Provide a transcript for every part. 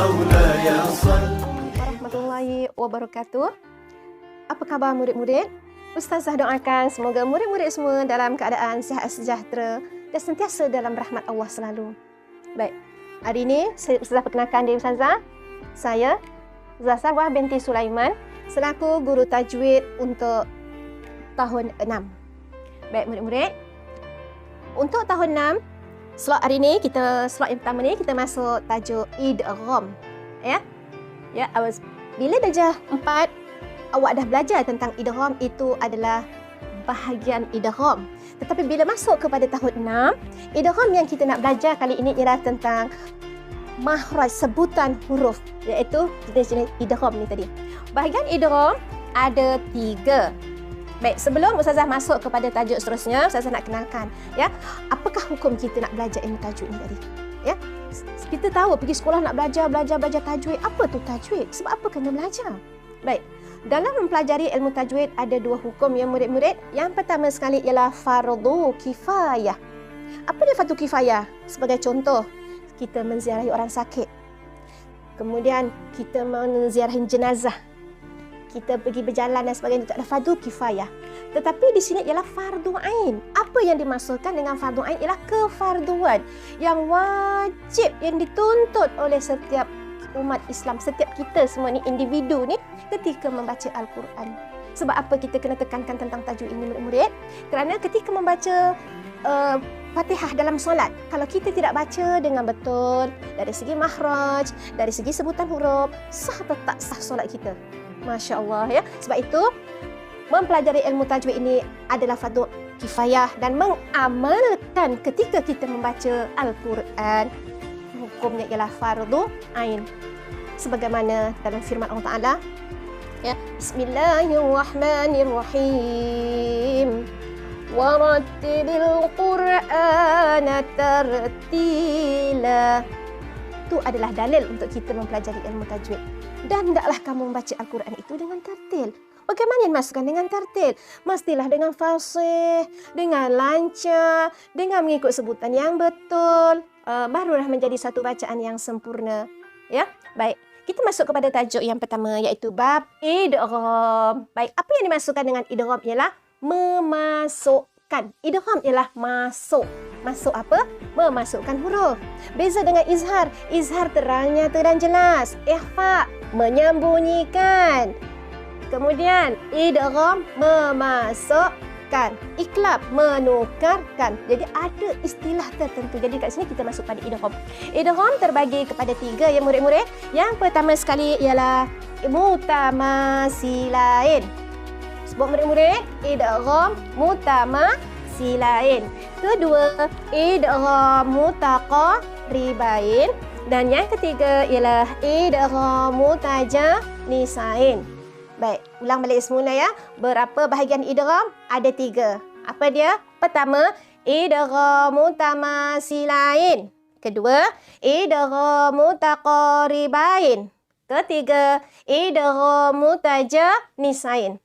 مولاي صل. Warahmatullahi wabarakatuh. Apa khabar murid-murid? Ustazah doakan semoga murid-murid semua dalam keadaan sihat sejahtera dan sentiasa dalam rahmat Allah selalu. Baik, hari ini saya Ustazah perkenalkan diri Ustazah. Saya Zasarwah binti Sulaiman selaku guru tajwid untuk tahun 6. Baik murid-murid, untuk tahun 6, slot hari ini slot yang pertama ni kita masuk tajuk idgham. Ya. Ya, bila darjah 4 awak dah belajar tentang idgham, itu adalah bahagian idgham. Tetapi bila masuk kepada tahun 6, idgham yang kita nak belajar kali ini ialah tentang makhraj sebutan huruf, iaitu jenis-jenis idgham ni tadi. Bahagian idgham ada 3. Baik, sebelum Ustazah masuk kepada tajuk seterusnya, Ustazah nak kenalkan ya, apakah hukum kita nak belajar ilmu tajwid ni tadi. Ya. Kita tahu pergi sekolah nak belajar tajwid. Apa tu tajwid? Sebab apa kena belajar? Baik. Dalam mempelajari ilmu tajwid ada 2 hukum ya murid-murid. Yang pertama sekali ialah fardu kifayah. Apa dia fardu kifayah? Sebagai contoh, kita menziarahi orang sakit. Kemudian kita menziarahi jenazah. Kita pergi berjalan dan sebagainya, itu adalah fardu kifayah. Tetapi di sini ialah fardu ain. Apa yang dimaksudkan dengan fardu ain ialah kefarduan yang wajib, yang dituntut oleh setiap umat Islam, setiap kita semua ni, individu ni, ketika membaca Al-Quran. Sebab apa kita kena tekankan tentang tajuk ini murid-murid? Kerana ketika membaca Fatihah dalam solat, kalau kita tidak baca dengan betul dari segi makhraj, dari segi sebutan huruf, sah atau tak sah solat kita? Masya Allah ya. Sebab itu mempelajari ilmu tajwid ini adalah fardu kifayah, dan mengamalkan ketika kita membaca Al-Quran hukumnya ialah fardu ain. Sebagaimana dalam firman Allah Taala ya, Bismillahirrahmanirrahim. Warattilil Qur'ana tartila. Itu adalah dalil untuk kita mempelajari ilmu tajwid. Dan hendaklah kamu membaca Al-Quran itu dengan tartil. Bagaimana yang dimasukkan dengan tartil? Mestilah dengan fasih, dengan lancar, dengan mengikut sebutan yang betul. Barulah menjadi satu bacaan yang sempurna. Ya, baik. Kita masuk kepada tajuk yang pertama, iaitu bab idgham. Baik, apa yang dimasukkan dengan idgham ialah memasukkan. Idgham ialah masuk. Masuk apa? Memasukkan huruf. Beza dengan izhar. Izhar terang, nyata dan jelas. Ikhfa, menyembunyikan. Kemudian idgham, memasukkan. Iklab, menukarkan. Jadi ada istilah tertentu. Jadi kat sini kita masuk pada idgham. Idgham terbagi kepada 3 ya murid-murid. Yang pertama sekali ialah mutamasilain. Sebut murid-murid, idgham mutamasilain. Kedua, idgham mutaqaribain. Dan yang ketiga ialah idgham mutajanisain. Baik, ulang balik semula ya. Berapa bahagian idgham? Ada 3. Apa dia? Pertama, idgham mutamasilain. Kedua, idgham mutaqaribain. Ketiga, idgham mutajanisain.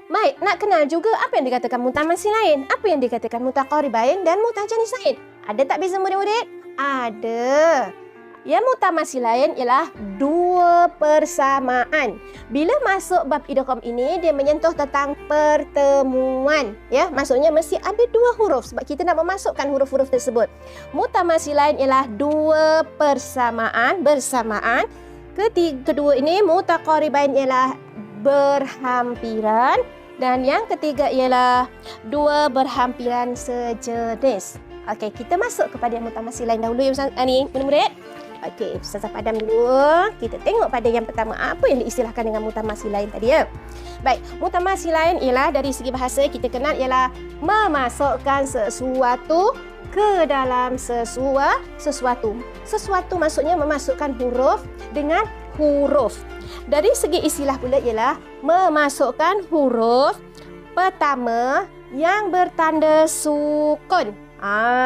Baik, nak kenal juga apa yang dikatakan mutamasilain, apa yang dikatakan mutaqaribain dan mutajanisain. Ada tak beza murid-murid? Ada. Yang mutamasilain ialah 2 persamaan. Bila masuk bab idgham ini, dia menyentuh tentang pertemuan. Ya, maksudnya mesti ada 2 huruf sebab kita nak memasukkan huruf-huruf tersebut. Mutamasilain ialah 2 persamaan, bersamaan. Kedua ini mutaqaribain ialah berhampiran, dan yang ketiga ialah 2 berhampiran sejenis. Okey, kita masuk kepada yang mutamasilain dahulu ya Ustaz ni murid-murid. Okey, Ustazah padam dulu. Kita tengok pada yang pertama, apa yang diistilahkan dengan mutamasilain tadi ya. Baik, mutamasilain ialah dari segi bahasa kita kenal ialah memasukkan sesuatu ke dalam sesuatu. Sesuatu maksudnya memasukkan huruf dengan huruf. Dari segi istilah pula ialah memasukkan huruf pertama yang bertanda sukun.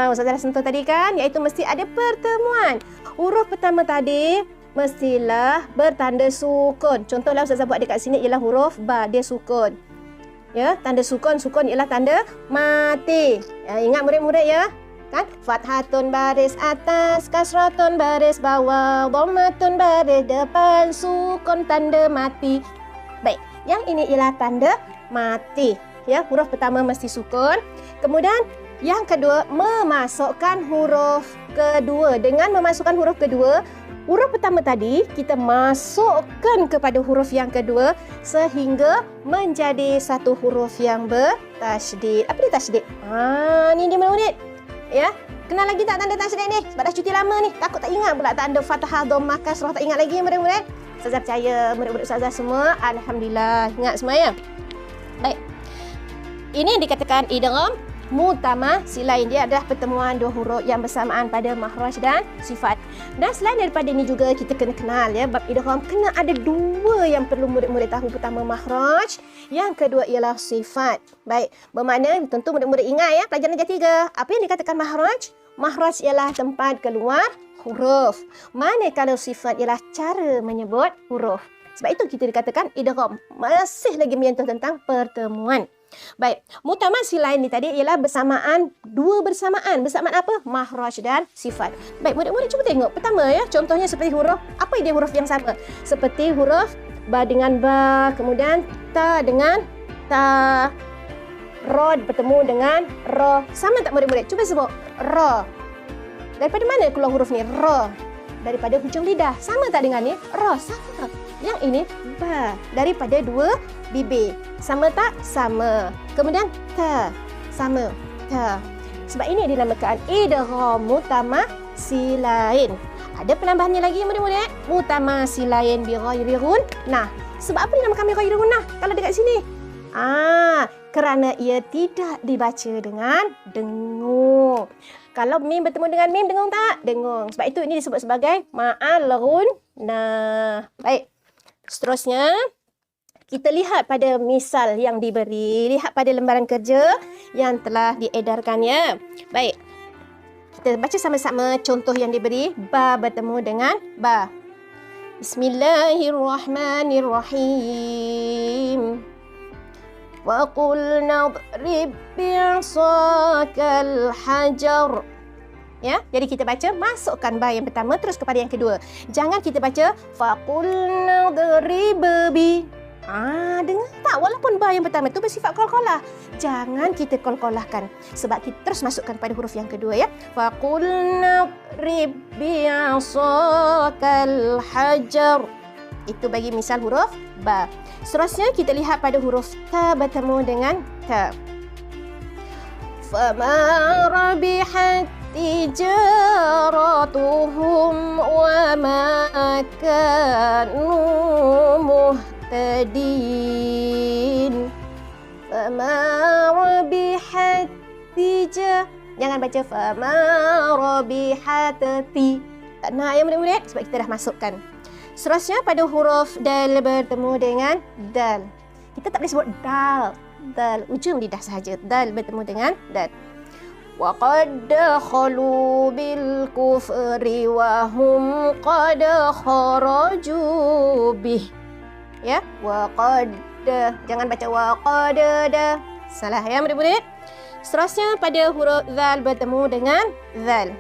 Ustazah dah sentuh tadi kan, iaitu mesti ada pertemuan. Huruf pertama tadi mestilah bertanda sukun. Contohlah Ustazah buat dekat sini ialah huruf ba, dia sukun. Ya, tanda sukun ialah tanda mati. Ya, ingat murid-murid ya. Kan? Fathatun baris atas, kasratun baris bawah, dhammatun baris depan, sukun tanda mati. Baik, yang ini ialah tanda mati. Ya, huruf pertama mesti sukun. Kemudian yang kedua, memasukkan huruf kedua. Dengan memasukkan huruf kedua, huruf pertama tadi kita masukkan kepada huruf yang kedua sehingga menjadi satu huruf yang bertasydid. Apa dia tasydid? Ni dia murid-murid. Ya, kenal lagi tak tanda tasydid ni? Sebab dah cuti lama ni. Takut tak ingat pula tanda fathah, dhammah, kasrah, tak ingat lagi murid-murid. Ustazah percaya murid-murid ustazah semua alhamdulillah ingat semua ya. Baik. Ini yang dikatakan idgham mutamatsilain. Dia adalah pertemuan dua huruf yang bersamaan pada makhraj dan sifat. Dan selain daripada ini juga kita kena kenal ya, bab idgham kena ada dua yang perlu murid-murid tahu. Pertama makhraj, yang kedua ialah sifat. Baik, bermakna tentu murid-murid ingat ya pelajaran darjah 3. Apa yang dikatakan makhraj? Makhraj ialah tempat keluar huruf. Manakala sifat ialah cara menyebut huruf. Sebab itu kita dikatakan idgham. Masih lagi menyentuh tentang pertemuan. Baik, mutamatsilain ni tadi ialah bersamaan, dua bersamaan. Bersamaan apa? Makhraj dan sifat. Baik, murid-murid cuba tengok. Pertama ya, contohnya seperti huruf. Apa dia huruf yang sama? Seperti huruf ba dengan ba, kemudian ta dengan ta, ra bertemu dengan ra. Sama tak murid-murid? Cuba sebut. Ra. Daripada mana keluar huruf ni? Ra. Daripada hujung lidah. Sama tak dengan ni? Ra. Sama. Yang ini ba. Daripada dua bibir. Sama tak? Sama. Kemudian ta. Sama. Ta. Sebab ini dinamakan idgham mutamatsilain. Ada penambahannya lagi murid-murid. Mutamatsilain bi ghairi gunnah. Sebab apa dinamakan bi ghairi gunnah? Kalau dekat sini. Kerana ia tidak dibaca dengan dengung. Kalau mim bertemu dengan mim, dengung tak? Dengung. Sebab itu ini disebut sebagai ma'al gunnah. Baik. Seterusnya, kita lihat pada misal yang diberi. Lihat pada lembaran kerja yang telah diedarkan ya. Baik. Kita baca sama-sama contoh yang diberi. Ba bertemu dengan ba. Bismillahirrahmanirrahim. Wa qulna idrib bi'asakal hajar. Ya, jadi kita baca masukkan ba yang pertama terus kepada yang kedua. Jangan kita baca faqulna idrib bi. Dengar tak? Walaupun ba yang pertama itu bersifat qalqalah, jangan kita qalqalahkan sebab kita terus masukkan pada huruf yang kedua ya. Faqulna idrib bi'asakal hajar. Itu bagi misal huruf ba. Seterusnya kita lihat pada huruf ta bertemu dengan ta. Fama rabihat tijaratuhum wa ma kanu muhtadin. Fama rabihat jangan baca fama rabihat ti. Tak nak ya murid-murid sebab kita dah masukkan. Seterusnya pada huruf dal bertemu dengan dal. Kita tak boleh sebut dal. Dal, ujung lidah sahaja. Dal bertemu dengan dal. Wa qad dakhalu bil kufri wa hum qad kharaju bih. Ya, wa qad. Jangan baca wa qad da. Salah ya murid-murid. Seterusnya pada huruf zal bertemu dengan zal.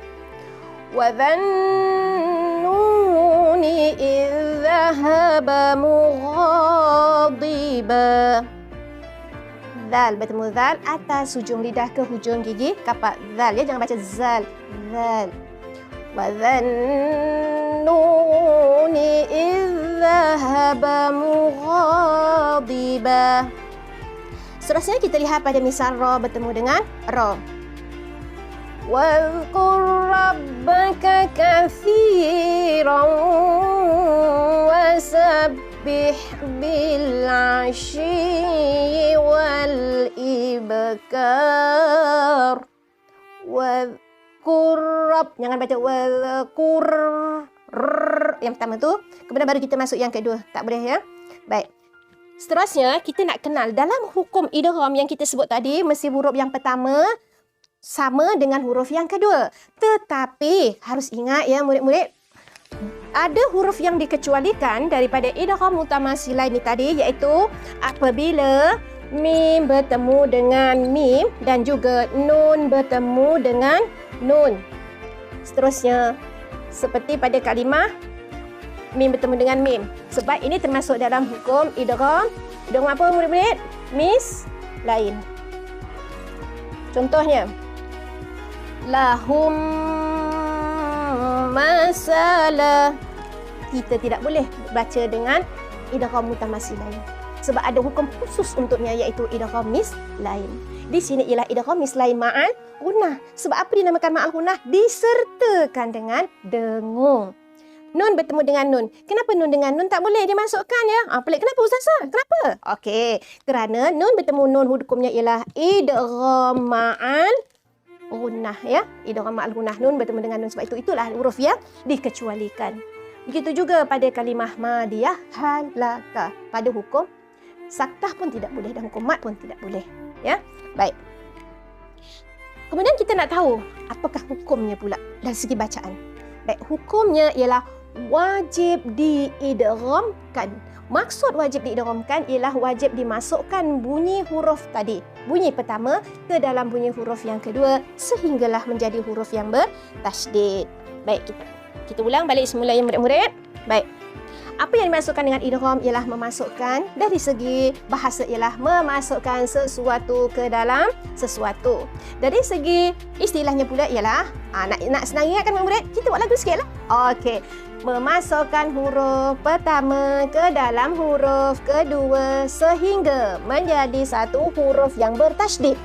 Wa dhannuni idh dhahaba mughadiba. Zal bertemu zal atas hujung lidah ke hujung gigi kapak zal ya, jangan baca zal. Zal. Wa dhannuni idh dhahaba mughadiba. Seterusnya kita lihat pada misal ra bertemu dengan ra. Wadhkur rabbaka katsiran wasabbih bil 'ashyi wal ibkar. Wadhkur rabb, jangan baca wadhkur yang pertama tu, kemudian baru kita masuk yang kedua. Tak boleh ya. Baik. Seterusnya kita nak kenal dalam hukum idgham yang kita sebut tadi, mesti huruf yang pertama sama dengan huruf yang kedua. Tetapi harus ingat ya murid-murid, ada huruf yang dikecualikan daripada idgham mutamatsilain ini tadi, iaitu apabila mim bertemu dengan mim dan juga nun bertemu dengan nun. Seterusnya, seperti pada kalimah mim bertemu dengan mim. Sebab ini termasuk dalam hukum idgham. Idgham apa murid-murid? Lain. Contohnya, lahum masalah. Kita tidak boleh baca dengan idgham mutamatsilain. Sebab ada hukum khusus untuknya, iaitu idgham mislain. Di sini ialah idgham mislain ma'al gunnah. Sebab apa dinamakan ma'al gunnah? Disertakan dengan dengung. Nun bertemu dengan nun. Kenapa nun dengan nun tak boleh dimasukkan ya? Pelik. Kenapa Ustazah? Kenapa? Okey, kerana nun bertemu nun hukumnya ialah idgham ma'al gunnah ya. Idgham ma'al gunnah, nun bertemu dengan nun. Sebab itulah huruf yang dikecualikan. Begitu juga pada kalimah madiyah halaka. Pada hukum saktah pun tidak boleh dan hukum mat pun tidak boleh ya. Baik. Kemudian kita nak tahu apakah hukumnya pula dari segi bacaan. Baik, hukumnya ialah wajib diidghamkan. Maksud wajib diidghamkan ialah wajib dimasukkan bunyi huruf tadi, bunyi pertama ke dalam bunyi huruf yang kedua sehinggalah menjadi huruf yang bertasydid. Baik, kita ulang balik semula ya murid-murid. Baik. Apa yang dimasukkan dengan idgham ialah memasukkan, dari segi bahasa ialah memasukkan sesuatu ke dalam sesuatu. Dari segi istilahnya pula ialah nak senang ingatkan murid, kita buat lagu sikitlah. Okey. Memasukkan huruf pertama ke dalam huruf kedua sehingga menjadi satu huruf yang bertasydid.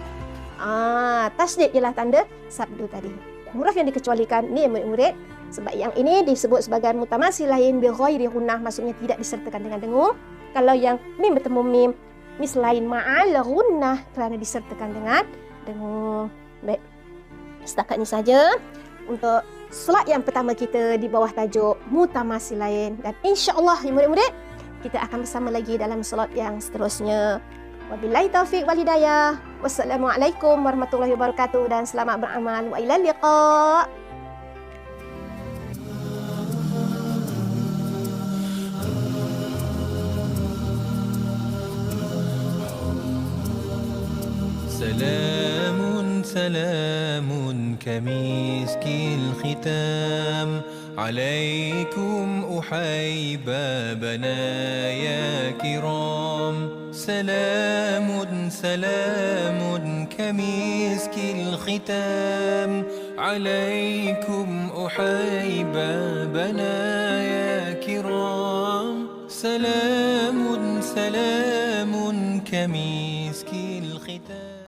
Tasydid ialah tanda sabdu tadi. Huruf yang dikecualikan ni murid-murid, sebab yang ini disebut sebagai mutamatsilain bi ghairi gunnah, maksudnya tidak disertakan dengan dengung. Kalau yang mim bertemu mim mislain ma'al gunnah, kerana disertakan dengan dengung. Baik. Setakat ini saja untuk slide yang pertama kita di bawah tajuk mutamatsilain, dan insya-Allah ya murid-murid, kita akan bersama lagi dalam slide yang seterusnya. Wabillahi taufiq wal hidayah. Wassalamualaikum warahmatullahi wabarakatuh dan selamat beramal wa ilal liqa. سلام سلام كمسك الختام عليكم أحيبابنا يا كرام. سلام سلام كمسك الختام عليكم أحيبابنا يا كرام. سلام سلام كمسك الختام.